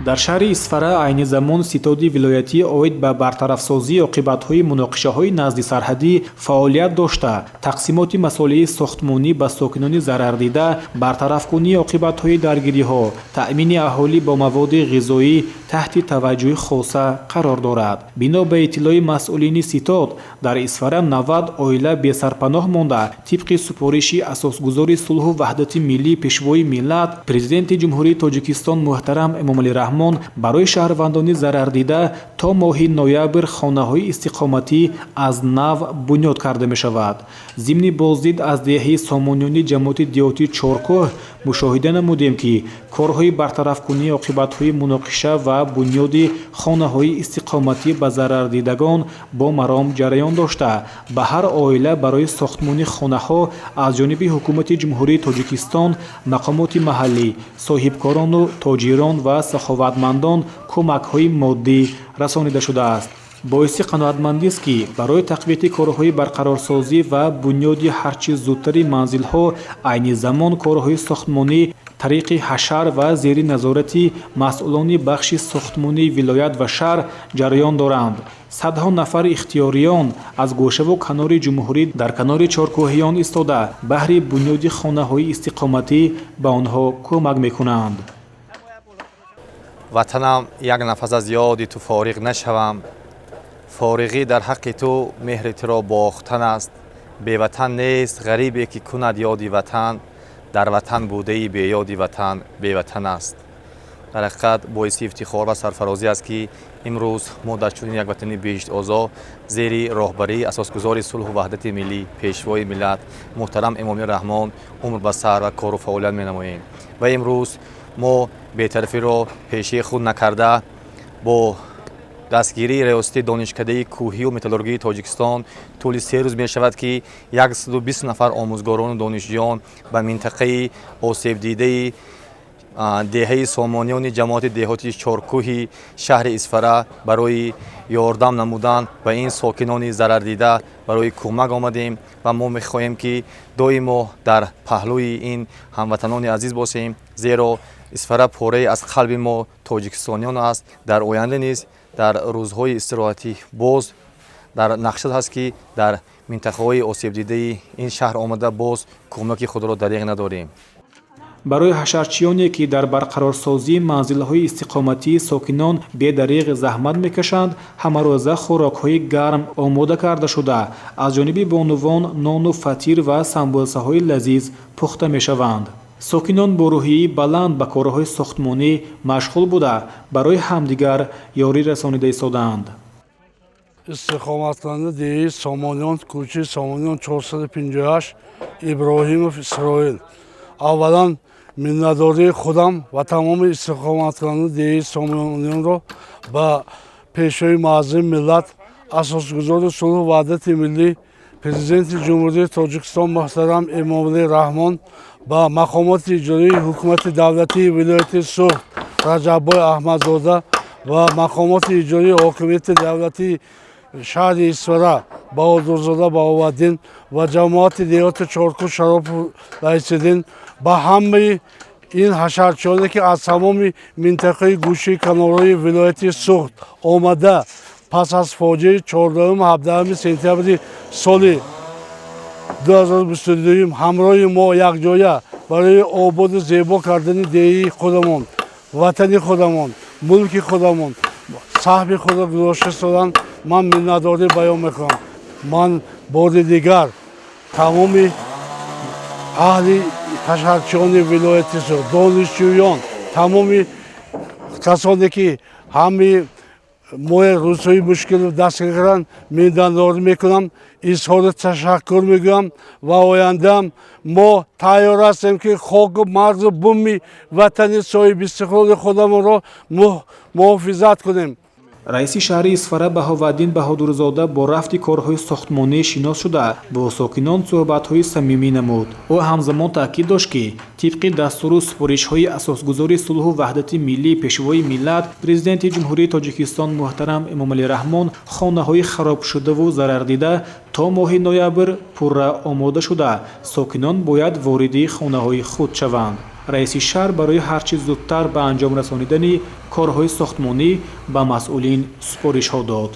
дар шаҳри Исфара айни замон ситоди вилоятӣ оид ба бартарафсозии оқибатҳои муноқишаҳои назди сарҳадӣ фаъолият дошта, тақсимоти масъулияи сохтмонӣ ба сокинони зарардида, бартарафкунии оқибатҳои даргириҳо, таъмини аҳолӣ бо маводи ғизоӣ таҳти таваҷҷӯҳи хоса қарор дорад. Бино ба иттилои масъулини ситод, дар Исфара 90 оила бесарпаноҳ монда, тибқи супориши асосгузори сулҳу ваҳдати миллии пешвои миллат, Президенти Ҷумҳурии Тоҷикистон муҳтарам Эмомалӣ Раҳмон барои шаҳрвандони зарардида то моҳи ноябр хонаҳои истиқоматӣ аз нав бунёд карда мешавад. Зимни боздид аз деҳаи сомонёни ҷамоати диёти Чоркӯҳ мушоҳида намудем, ки корҳои бартарафкунии оқибатҳои муноқиша ва бунёди хонаҳои истиқоматӣ ба зарардидагон бо маром ҷараён дошта, ба ҳар оила барои сохтмони хонаҳо аз ҷониби ҳукумати Ҷумҳурии Тоҷикистон, мақомоти маҳаллӣ, соҳибкорону тоҷирон ва саховатмандон кӯмакҳои моддӣ расонида шудааст. боиси қаноатмандист, ки барои тақвияти корҳои барқарорсозӣ ва бунёди ҳарчи зудтари манзилҳо айни замон корҳои сохтмонӣ тариқи ҳашар ва зери назорати масъулони бахши сохтмонии вилоят ва шаҳр ҷараён доранд. Садҳо нафар ихтиёриён аз гӯшаву канори ҷумҳурӣ дар канори чоркӯҳиён истода баҳри бунёди хонаҳои истиқоматӣ ба онҳо кӯмак мекунанд. ватанам як нафас аз ёди ту фориғ нашавам. фориғӣ дар ҳаққи ту меҳри туро бохтан аст. беватан нест ғарибе ки кунад ёди ватан, дар ватан будаи беёди ватан беватан аст. дар ҳақиқат боиси ифтихор ва сарфарозӣ аст, ки имрӯз мо дар чунин як ватани беҳишт озо зери роҳбарии асосгузори сулҳу ваҳдати миллӣ, пешвои миллат муҳтарам Эмомалӣ Раҳмон умр ба сар ва кору фаъолият менамоем. ва имрӯз мо бетарафиро пешии худ накарда бо дастгирии риёсати донишкадаи кӯҳию металлургии Тоҷикистон тӯли 3 рӯз мешавад, ки 120 нафар омӯзгорону донишҷӯён ба минтақаи осебдидаи деҳаи сомонёни ҷамоати деҳоти Чоркӯҳи шаҳри Исфара барои ёрдам намудан ба ин сокинони зарардида барои кӯмак омадем ва мо мехоҳем, ки доимо дар паҳлӯи ин ҳамватанони азиз бошем, зеро Исфара пораи аз қалби мо тоҷикистониён аст. дар оянда низ дар рӯзҳои истироҳатӣ боз дар нақшад ҳаст, ки дар минтақаҳои осебдидаи ин шаҳр омада боз кӯмаки худро дариғ надорем. барои ҳашарчиёне, ки дар барқарорсозии манзилҳои истиқоматии сокинон бедариғ заҳмат мекашанд, ҳамарӯза хӯрокҳои гарм омода карда шуда, аз ҷониби бонувон нону фатир ва самбӯсаҳои лазиз пухта мешаванд. сокинон бо рӯҳии баланд ба корҳои сохтмонӣ машғул буда, барои ҳамдигар ёрӣ расонида истодаанд. استقامتکننده دیهی سامانیان کوچه سامانیان 458 ابراهیمов اسرائیل. اولا منتداری خودم و تمام استقامتکننده دیهی سامانیان را با پیشوای معظم ملت اساسگزار صلح و وحدت ملی پرزیدنت جمهوری تاجیکستان محترم امامعلی رحمان با مقامات اجرایی حکومت دولتی ولایت سوخت رجب‌بای احمدزاده و مقامات اجرایی حاکمیت دولتی شهر اسفره بهادرزاده بهاءالدین و جماعت دیهات چارکوه شراب رئیس‌الدین با همه این حشرچیانی که از تمام منطقه گوشه کنارهای ولایت سوخت آمده پس از فاجعه 14-17 سپتامبر سال 2022 همراه ما یکجایه برای آباد و زیبا کردن دیه خودمان، وطن خودمان، ملک خودمان صاحب خود گذاشته شدن. من منتداری بیان میکنم. من بار دیگر تمام اهل حشرچیان ولایت سوخت، دانشجویان، تمام کسانی که همه ما روزهای مشکل دست گرفتن منتداری میکنم، اظهار تشکر میگم و آینده ما تیار هستیم که خاک مرز بومی وطن صاحب استقلال خودمان را محافظت کنیم. раиси шаҳри Исфара Баҳоваддин Баҳодурзода бо рафти корҳои сохтмонӣ шинос шуда бо сокинон суҳбатҳои самимӣ намуд. ӯ ҳамзамон таъкид дошт, ки тибқи дастуру супоришҳои асосгузори сулҳу ваҳдати миллии пешвои миллат Президенти Ҷумҳурии Тоҷикистон муҳтарам Эмомалӣ Раҳмон хонаҳои харобшудаву зарардида то моҳи ноябр пурра омода шуда, сокинон бояд вориди хонаҳои худ шаванд. раиси шаҳр барои ҳарчи зудтар ба анҷом расонидани корҳои сохтмонӣ ба масъулин супоришҳо дод.